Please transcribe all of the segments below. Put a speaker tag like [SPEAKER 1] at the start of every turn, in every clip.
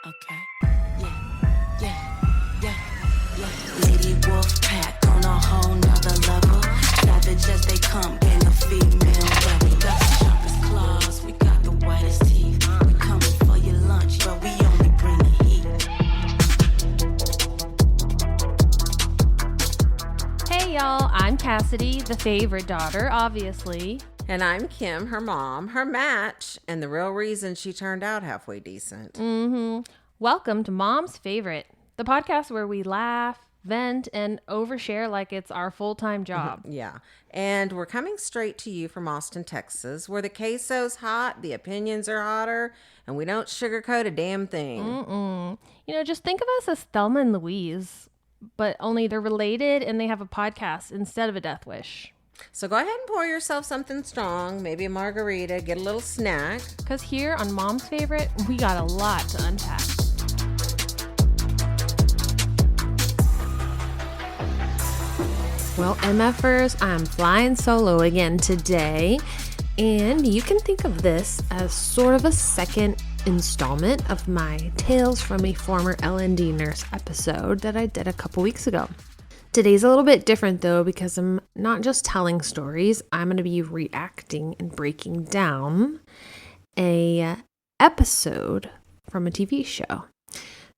[SPEAKER 1] Okay. Yeah. Lady Wolf Pack on a whole nother level. Savage as they come, gang of female rebel. We got the sharpest claws, we got the whitest teeth. We coming for your lunch, but we only bring the heat.
[SPEAKER 2] Hey y'all, I'm Cassidy, the favorite daughter, obviously.
[SPEAKER 3] And I'm Kim, her mom, her match, and the real reason she turned out halfway decent.
[SPEAKER 2] Welcome to Mom's Favorite, the podcast where we laugh, vent, and overshare like it's our full-time job.
[SPEAKER 3] Yeah. And we're coming straight to you from Austin, Texas, where the queso's hot, the opinions are hotter, and we don't sugarcoat a damn thing.
[SPEAKER 2] Just think of us as Thelma and Louise, but only they're related and they have a podcast instead of a death wish.
[SPEAKER 3] So go ahead and pour yourself something strong, maybe a margarita, get a little snack.
[SPEAKER 2] Because here on Mom's Favorite, we got a lot to unpack. Well, MFers, I'm flying solo again today, and you can think of this as sort of a second installment of my Tales from a Former L&D Nurse episode that I did a couple weeks ago. Today's a little bit different though, because I'm not just telling stories, I'm going to be reacting and breaking down a episode from a TV show,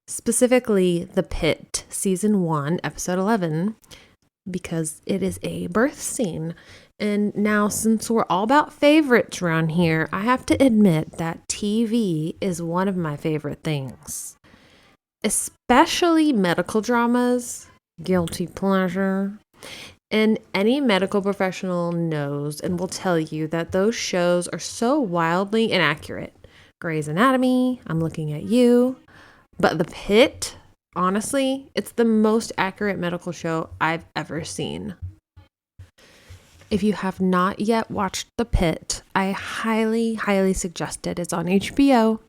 [SPEAKER 2] specifically The Pitt, Season 1, Episode 11, because it is a birth scene. And now, since we're all about favorites around here, I have to admit that TV is one of my favorite things, especially medical dramas. Guilty pleasure. And any medical professional knows and will tell you that those shows are so wildly inaccurate. Grey's Anatomy, I'm looking at you. But The Pitt, honestly, it's the most accurate medical show I've ever seen. If you have not yet watched The Pitt, I highly, highly suggest it. It's on HBO.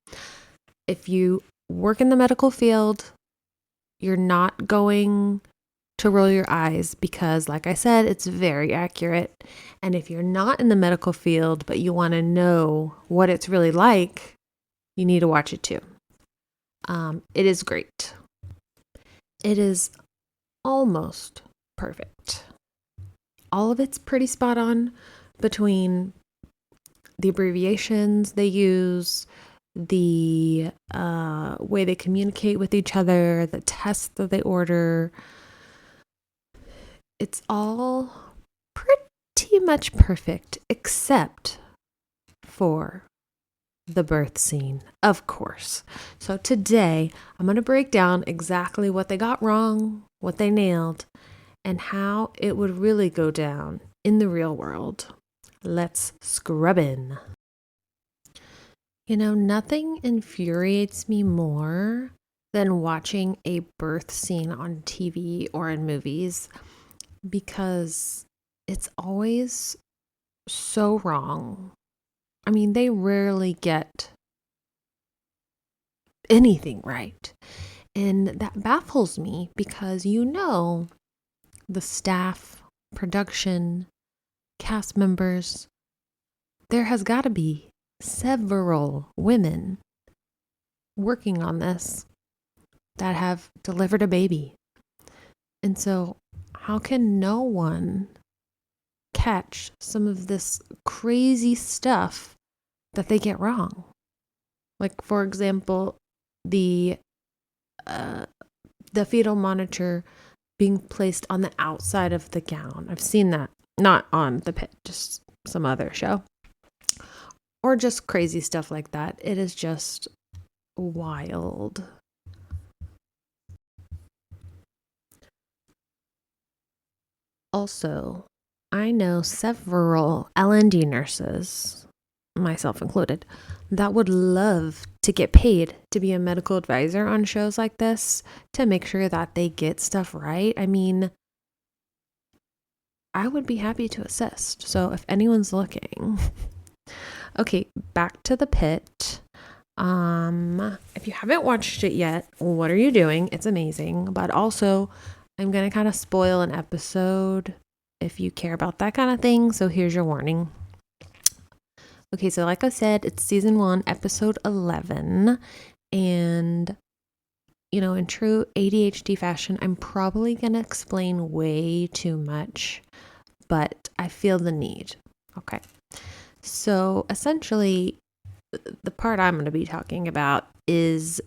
[SPEAKER 2] If you work in the medical field, you're not going to roll your eyes because, like I said, it's very accurate. And if you're not in the medical field, but you want to know what it's really like, you need to watch it too. It is great. It is almost perfect. All of it's pretty spot on between the abbreviations they use, the way they communicate with each other, the tests that they order. It's all pretty much perfect, except for the birth scene, of course. So today, I'm going to break down exactly what they got wrong, what they nailed, and how it would really go down in the real world. Let's scrub in. Nothing infuriates me more than watching a birth scene on TV or in movies, because it's always so wrong. I mean, they rarely get anything right. And that baffles me because the staff, production, cast members, there has got to be several women working on this that have delivered a baby. And so how can no one catch some of this crazy stuff that they get wrong? Like, for example, the fetal monitor being placed on the outside of the gown. I've seen that, not on The Pitt, just some other show. Or just crazy stuff like that. It is just wild. Also, I know several L&D nurses, myself included, that would love to get paid to be a medical advisor on shows like this to make sure that they get stuff right. I mean, I would be happy to assist. So if anyone's looking. Okay, back to The Pitt. If you haven't watched it yet, what are you doing? It's amazing. But also, I'm going to kind of spoil an episode if you care about that kind of thing. So here's your warning. Okay, so like I said, it's season 1, episode 11. And in true ADHD fashion, I'm probably going to explain way too much, but I feel the need. Okay. So essentially, the part I'm going to be talking about is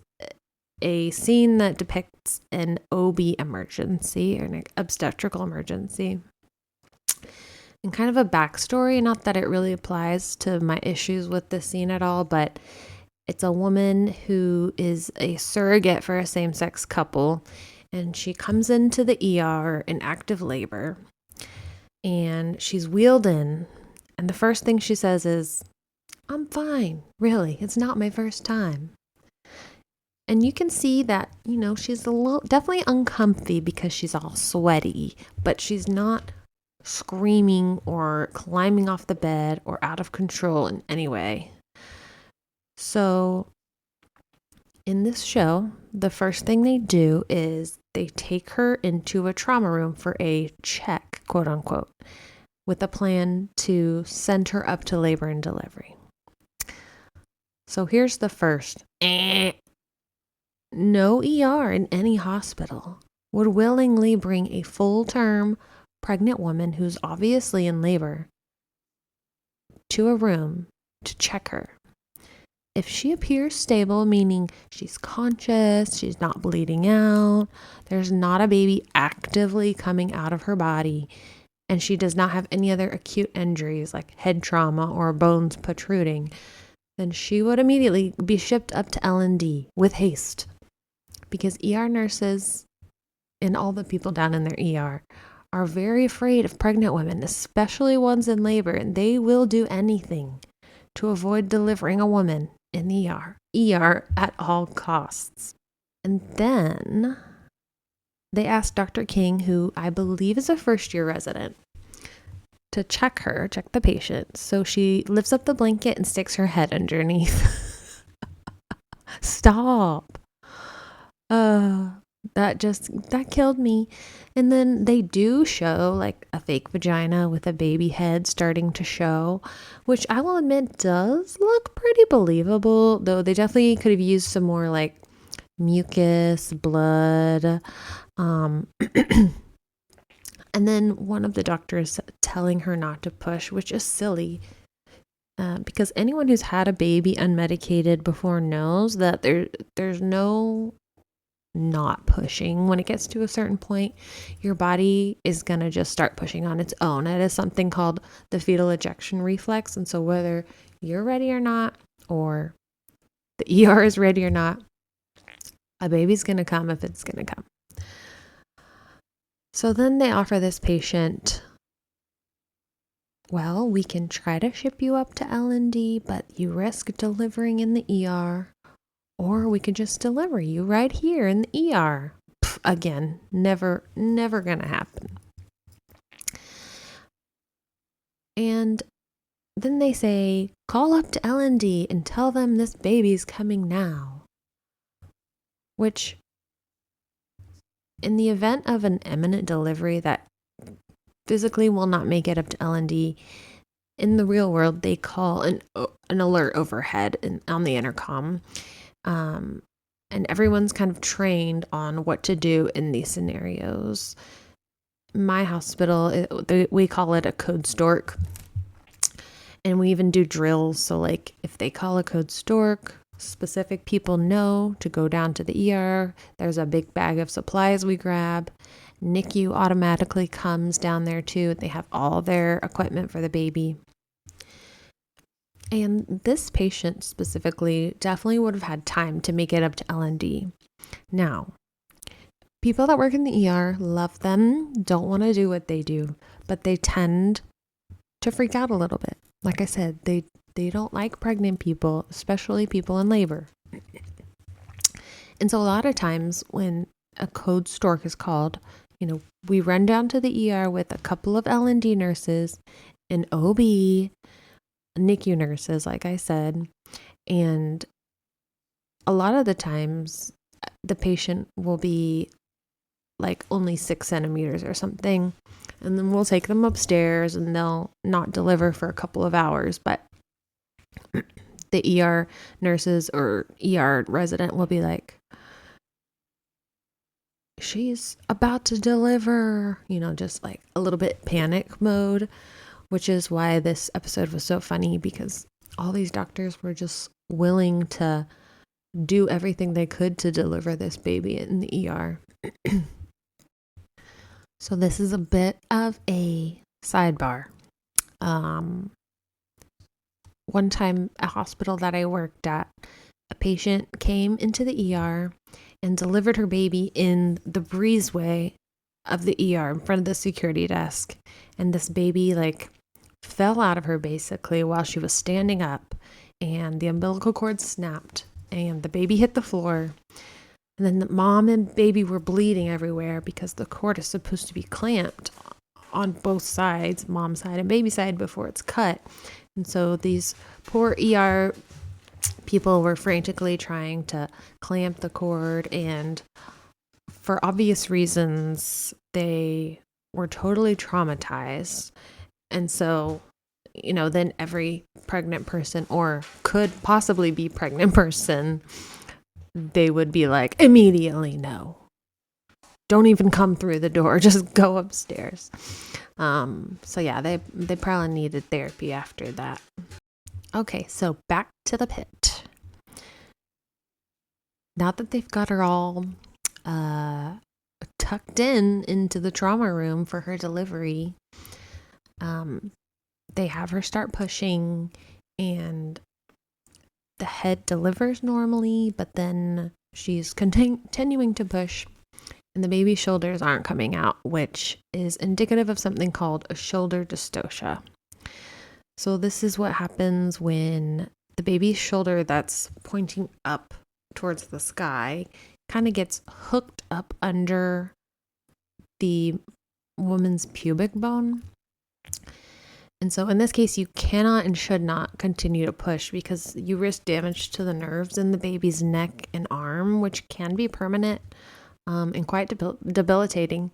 [SPEAKER 2] a scene that depicts an OB emergency, or an obstetrical emergency, and kind of a backstory. Not that it really applies to my issues with this scene at all, but it's a woman who is a surrogate for a same-sex couple, and she comes into the ER in active labor, and she's wheeled in, and the first thing she says is, "I'm fine, really, it's not my first time." And you can see that, she's definitely uncomfy because she's all sweaty, but she's not screaming or climbing off the bed or out of control in any way. So in this show, the first thing they do is they take her into a trauma room for a check, quote unquote, with a plan to send her up to labor and delivery. So here's the first. No ER in any hospital would willingly bring a full-term pregnant woman who's obviously in labor to a room to check her. If she appears stable, meaning she's conscious, she's not bleeding out, there's not a baby actively coming out of her body, and she does not have any other acute injuries like head trauma or bones protruding, then she would immediately be shipped up to L&D with haste. Because ER nurses and all the people down in their ER are very afraid of pregnant women, especially ones in labor, and they will do anything to avoid delivering a woman in the ER at all costs. And then they asked Dr. King, who I believe is a first-year resident, to check the patient. So she lifts up the blanket and sticks her head underneath. Stop. That killed me. And then they do show like a fake vagina with a baby head starting to show, which I will admit does look pretty believable, though they definitely could have used some more like mucus, blood. And then one of the doctors telling her not to push, which is silly. Because anyone who's had a baby unmedicated before knows that there's no not pushing. When it gets to a certain point, your body is going to just start pushing on its own. It is something called the fetal ejection reflex. And so whether you're ready or not, or the ER is ready or not, a baby's going to come if it's going to come. So then they offer this patient, well, we can try to ship you up to L&D, but you risk delivering in the ER. Or we could just deliver you right here in the ER. Again, never gonna happen. And then they say, call up to L&D and tell them this baby's coming now. Which, in the event of an imminent delivery that physically will not make it up to L&D, in the real world, they call an alert overhead on the intercom. And everyone's kind of trained on what to do in these scenarios. My hospital, we call it a code stork. And we even do drills. So like if they call a code stork, specific people know to go down to the ER. There's a big bag of supplies we grab. NICU automatically comes down there too. They have all their equipment for the baby. And this patient specifically definitely would have had time to make it up to L&D. Now, people that work in the ER love them, don't want to do what they do, but they tend to freak out a little bit. Like I said, they don't like pregnant people, especially people in labor. And so a lot of times when a code stork is called, we run down to the ER with a couple of L&D nurses, an OB, NICU nurses, like I said, and a lot of the times the patient will be like only 6 centimeters or something, and then we'll take them upstairs and they'll not deliver for a couple of hours, but the ER nurses or ER resident will be like, she's about to deliver, just like a little bit panic mode, which is why this episode was so funny, because all these doctors were just willing to do everything they could to deliver this baby in the ER. So this is a bit of a sidebar. One time, a hospital that I worked at, a patient came into the ER and delivered her baby in the breezeway of the ER in front of the security desk. And this baby fell out of her basically while she was standing up, and the umbilical cord snapped and the baby hit the floor. And then the mom and baby were bleeding everywhere because the cord is supposed to be clamped on both sides, mom's side and baby side, before it's cut. And so these poor ER people were frantically trying to clamp the cord, and for obvious reasons, they were totally traumatized. And so, then every pregnant person, or could possibly be pregnant person, they would be like, immediately, no. Don't even come through the door. Just go upstairs. So yeah, they probably needed therapy after that. Okay, so back to the Pitt. Now that they've got her all tucked into the trauma room for her delivery, they have her start pushing, and the head delivers normally, but then she's continuing to push, and the baby's shoulders aren't coming out, which is indicative of something called a shoulder dystocia. So this is what happens when the baby's shoulder that's pointing up towards the sky kind of gets hooked up under the woman's pubic bone. And so in this case, you cannot and should not continue to push, because you risk damage to the nerves in the baby's neck and arm, which can be permanent and quite debilitating.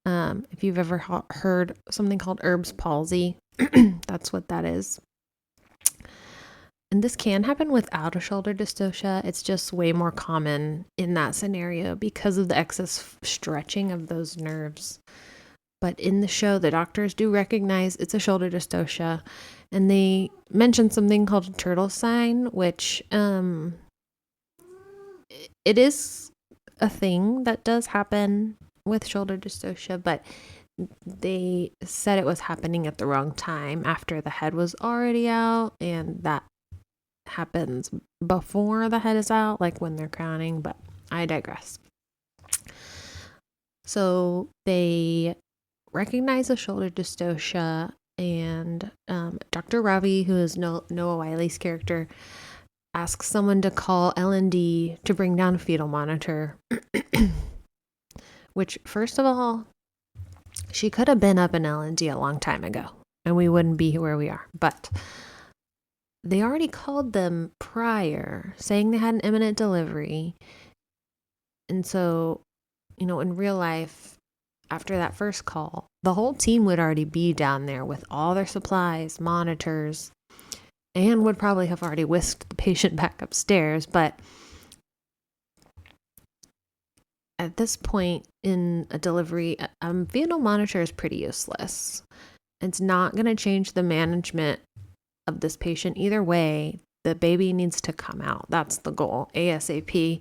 [SPEAKER 2] If you've ever heard something called Erb's palsy, that's what that is. And this can happen without a shoulder dystocia. It's just way more common in that scenario because of the excess stretching of those nerves. But in the show, the doctors do recognize it's a shoulder dystocia, and they mention something called a turtle sign, which it is a thing that does happen with shoulder dystocia, but they said it was happening at the wrong time, after the head was already out, and that happens before the head is out, like when they're crowning, but I digress. So they recognize a shoulder dystocia, and Dr. Ravi, who is Noah Wiley's character, asks someone to call L&D to bring down a fetal monitor, which, first of all, she could have been up in L&D a long time ago, and we wouldn't be where we are. But they already called them prior, saying they had an imminent delivery. And so, in real life, after that first call, the whole team would already be down there with all their supplies, monitors, and would probably have already whisked the patient back upstairs. But at this point in a delivery, a fetal monitor is pretty useless. It's not going to change the management of this patient either way. The baby needs to come out. That's the goal, ASAP.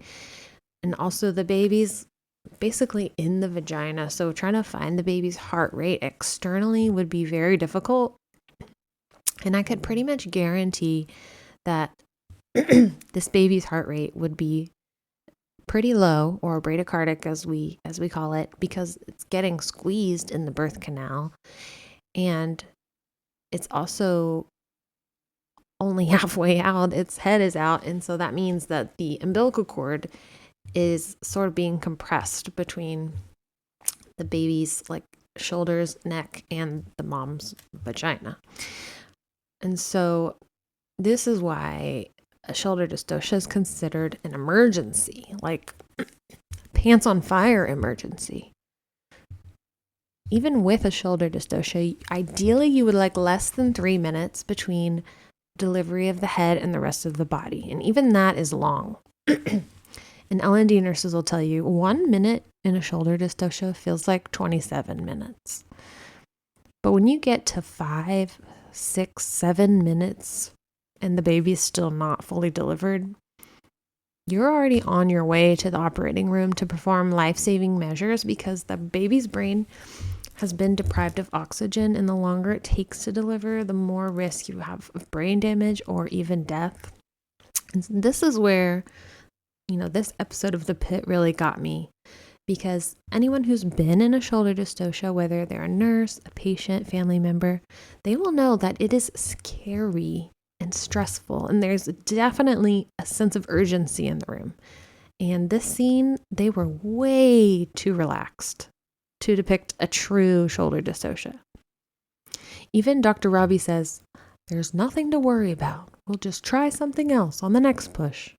[SPEAKER 2] And also, the baby's basically in the vagina, so trying to find the baby's heart rate externally would be very difficult. And I could pretty much guarantee that this baby's heart rate would be pretty low, or bradycardic as we call it, because it's getting squeezed in the birth canal, and it's also only halfway out. Its head is out, and so that means that the umbilical cord is sort of being compressed between the baby's shoulders, neck, and the mom's vagina. And so this is why a shoulder dystocia is considered an emergency, like pants on fire emergency. Even with a shoulder dystocia, ideally you would like less than 3 minutes between delivery of the head and the rest of the body. And even that is long. And L&D nurses will tell you 1 minute in a shoulder dystocia feels like 27 minutes. But when you get to 5, 6, 7 minutes and the baby's still not fully delivered, you're already on your way to the operating room to perform life-saving measures because the baby's brain has been deprived of oxygen, and the longer it takes to deliver, the more risk you have of brain damage or even death. And this is where, this episode of The Pitt really got me, because anyone who's been in a shoulder dystocia, whether they're a nurse, a patient, family member, they will know that it is scary and stressful, and there's definitely a sense of urgency in the room. And this scene, they were way too relaxed to depict a true shoulder dystocia. Even Dr. Robbie says, "There's nothing to worry about. We'll just try something else on the next push."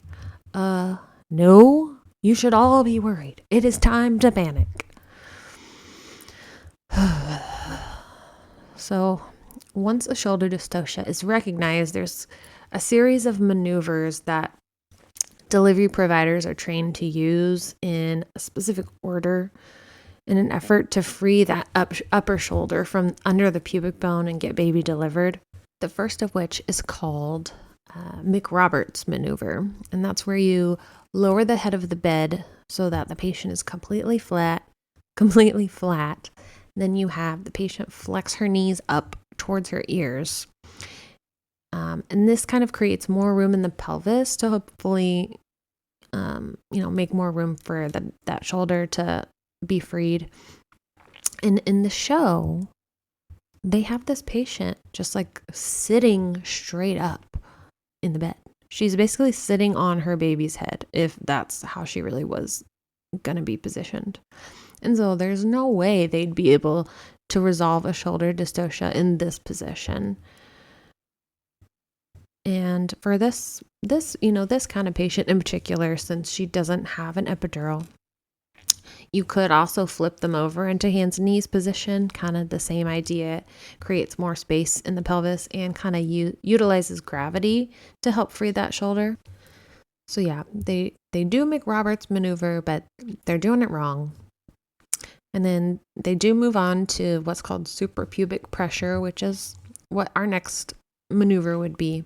[SPEAKER 2] No, you should all be worried. It is time to panic. So, once a shoulder dystocia is recognized, there's a series of maneuvers that delivery providers are trained to use in a specific order in an effort to free that upper shoulder from under the pubic bone and get baby delivered. The first of which is called McRoberts maneuver, and that's where you lower the head of the bed so that the patient is completely flat. Then you have the patient flex her knees up towards her ears. And this kind of creates more room in the pelvis to hopefully, make more room for that shoulder to be freed. And in the show, they have this patient just like sitting straight up in the bed. She's basically sitting on her baby's head, if that's how she really was going to be positioned. And so there's no way they'd be able to resolve a shoulder dystocia in this position. And for this kind of patient in particular, since she doesn't have an epidural, you could also flip them over into hands and knees position, kind of the same idea. It creates more space in the pelvis and kind of utilizes gravity to help free that shoulder. So yeah, they do McRoberts maneuver, but they're doing it wrong. And then they do move on to what's called suprapubic pressure, which is what our next maneuver would be.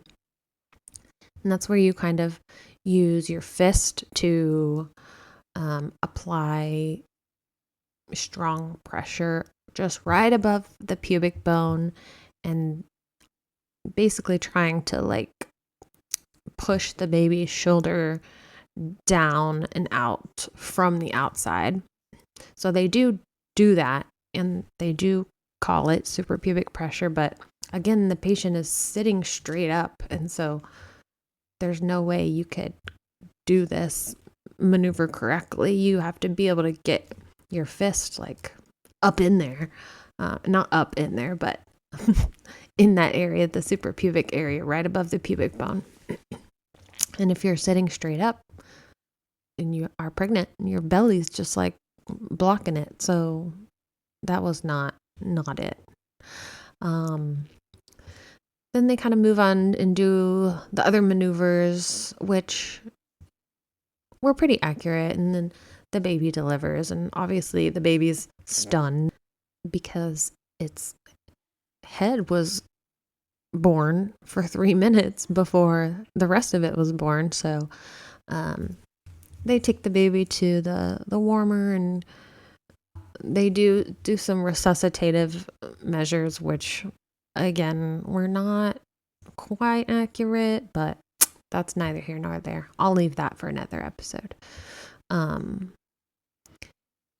[SPEAKER 2] And that's where you kind of use your fist to apply strong pressure just right above the pubic bone, and basically trying to like push the baby's shoulder down and out from the outside. So they do that, and they do call it suprapubic pressure, but again, the patient is sitting straight up, and so there's no way you could do this maneuver correctly. You have to be able to get your fist like up in there, not up in there, but in that area, the suprapubic area, right above the pubic bone. And if you're sitting straight up and you are pregnant, your belly's just like blocking it. So that was not it. Then they kind of move on and do the other maneuvers, which were pretty accurate. And then the baby delivers, and obviously the baby's stunned because its head was born for 3 minutes before the rest of it was born. So they take the baby to the warmer, and they do some resuscitative measures, which again were not quite accurate, but that's neither here nor there. I'll leave that for another episode.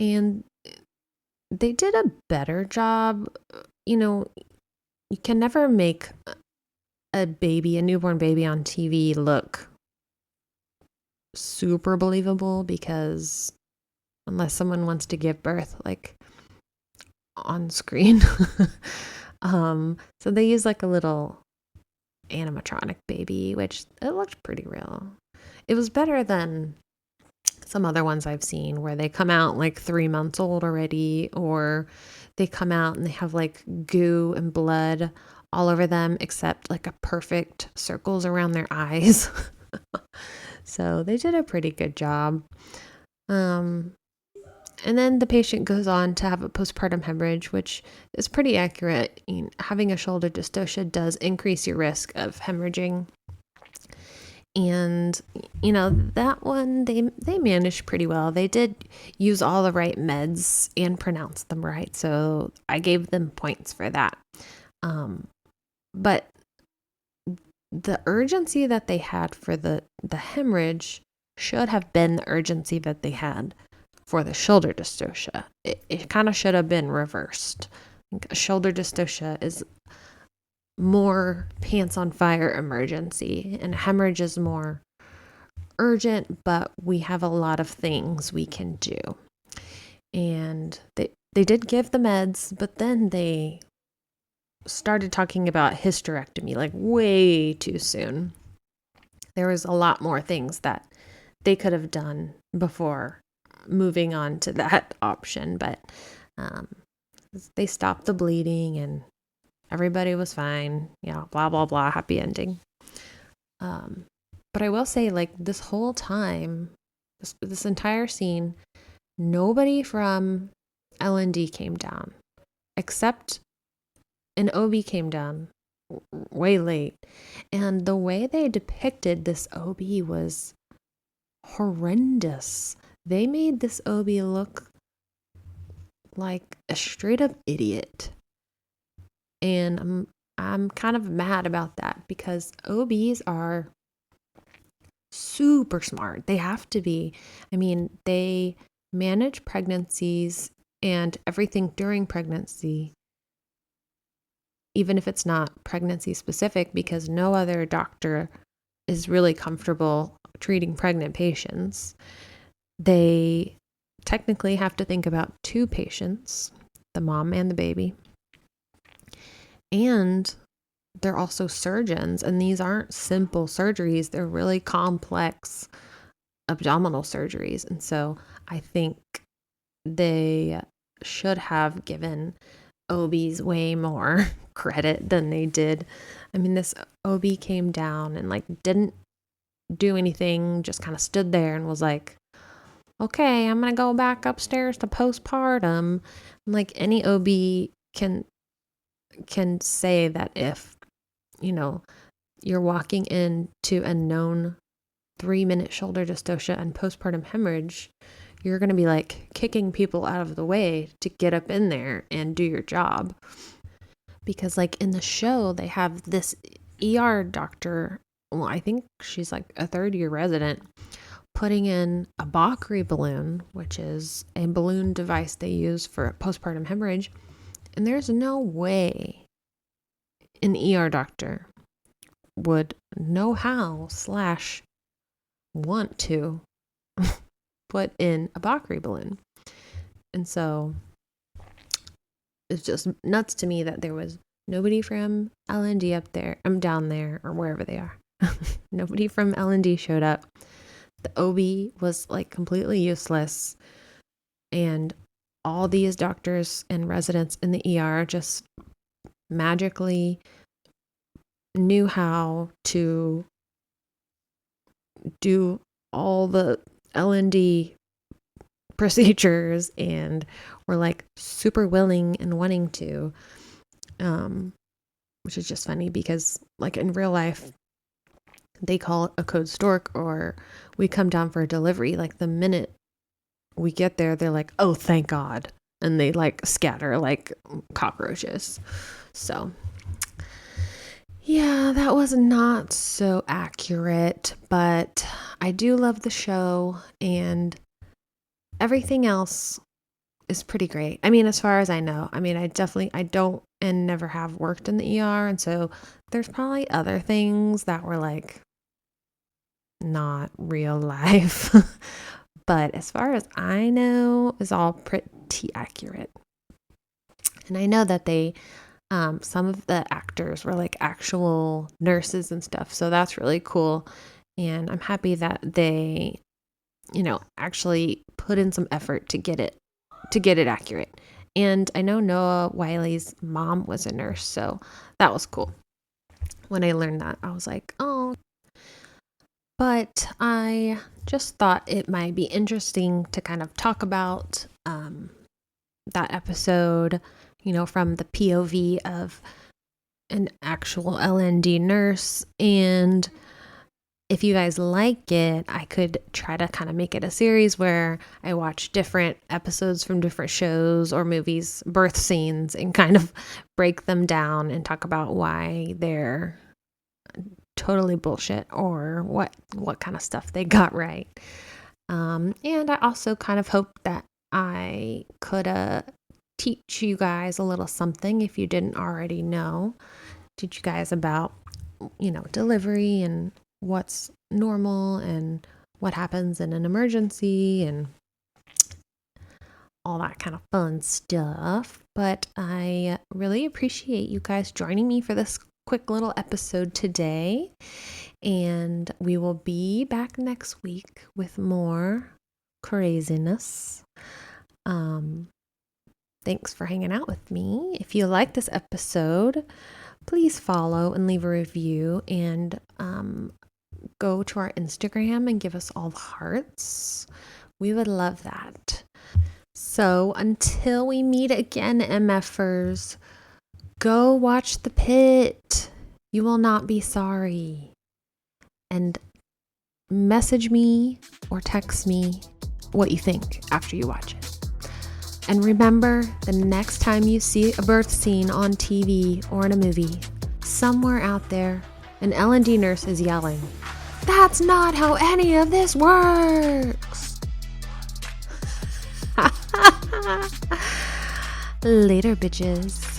[SPEAKER 2] And they did a better job. You can never make a newborn baby on TV look super believable, because unless someone wants to give birth like on screen. So they use like a little animatronic baby, which it looked pretty real. It was better than some other ones I've seen where they come out like 3 months old already, or they come out and they have like goo and blood all over them, except like a perfect circles around their eyes. So they did a pretty good job. And And then the patient goes on to have a postpartum hemorrhage, which is pretty accurate. Having a shoulder dystocia does increase your risk of hemorrhaging. And, that one, they managed pretty well. They did use all the right meds and pronounce them right. So I gave them points for that. But the urgency that they had for the hemorrhage should have been the urgency that they had for the shoulder dystocia. It kind of should have been reversed. Shoulder dystocia is more pants on fire emergency, and hemorrhage is more urgent, but we have a lot of things we can do. And they did give the meds, but then they started talking about hysterectomy like way too soon. There was a lot more things that they could have done before moving on to that option, but they stopped the bleeding and everybody was fine. Yeah, blah, blah, blah, happy ending. But I will say, like, this whole time, this entire scene, nobody from L&D came down, except an OB came down way late. And the way they depicted this OB was horrendous. They made this OB look like a straight up idiot. And I'm kind of mad about that because OBs are super smart. They have to be. I mean, they manage pregnancies and everything during pregnancy, even if it's not pregnancy specific, because no other doctor is really comfortable treating pregnant patients. They technically have to think about two patients, the mom and the baby. And they're also surgeons, and these aren't simple surgeries. They're really complex abdominal surgeries. And so I think they should have given OBs way more credit than they did. I mean, this OB came down and like didn't do anything, just kind of stood there and was like, okay, I'm going to go back upstairs to postpartum. Like any OB can say that if, you're walking into a known 3-minute shoulder dystocia and postpartum hemorrhage, you're going to be like kicking people out of the way to get up in there and do your job. Because like in the show, they have this ER doctor, well, I think she's like a third-year resident, putting in a Bakri balloon, which is a balloon device they use for postpartum hemorrhage. And there's no way an ER doctor would know how / want to put in a Bakri balloon. And so it's just nuts to me that there was nobody from L&D up there, down there, or wherever they are. Nobody from L&D showed up. The OB was like completely useless. And all these doctors and residents in the ER just magically knew how to do all the L&D procedures and were like super willing and wanting to, which is just funny because like in real life, they call it a code stork or we come down for a delivery. Like the minute we get there, they're like, oh, thank God. And they like scatter like cockroaches. So yeah, that was not so accurate, but I do love the show and everything else is pretty great. I mean, as far as I know, I mean, I don't and never have worked in the ER. And so there's probably other things that were like not real life. But as far as I know, is all pretty accurate. And I know that they, some of the actors were like actual nurses and stuff. So that's really cool. And I'm happy that they, actually put in some effort to get it accurate. And I know Noah Wiley's mom was a nurse. So that was cool. When I learned that, I was like, oh. But I just thought it might be interesting to kind of talk about that episode, from the POV of an actual LND nurse. And if you guys like it, I could try to kind of make it a series where I watch different episodes from different shows or movies, birth scenes, and kind of break them down and talk about why they're totally bullshit or what kind of stuff they got right. And I also kind of hope that I could teach you guys a little something if you didn't already know. Teach you guys about, delivery and what's normal and what happens in an emergency and all that kind of fun stuff. But I really appreciate you guys joining me for this quick little episode today. And we will be back next week with more craziness. Thanks for hanging out with me. If you like this episode, please follow and leave a review, and go to our Instagram and give us all the hearts. We would love that. So until we meet again, MFers, go watch the Pitt. You will not be sorry. And message me or text me what you think after you watch it. And remember, the next time you see a birth scene on TV or in a movie, somewhere out there, an L&D nurse is yelling, "That's not how any of this works!" Later, bitches.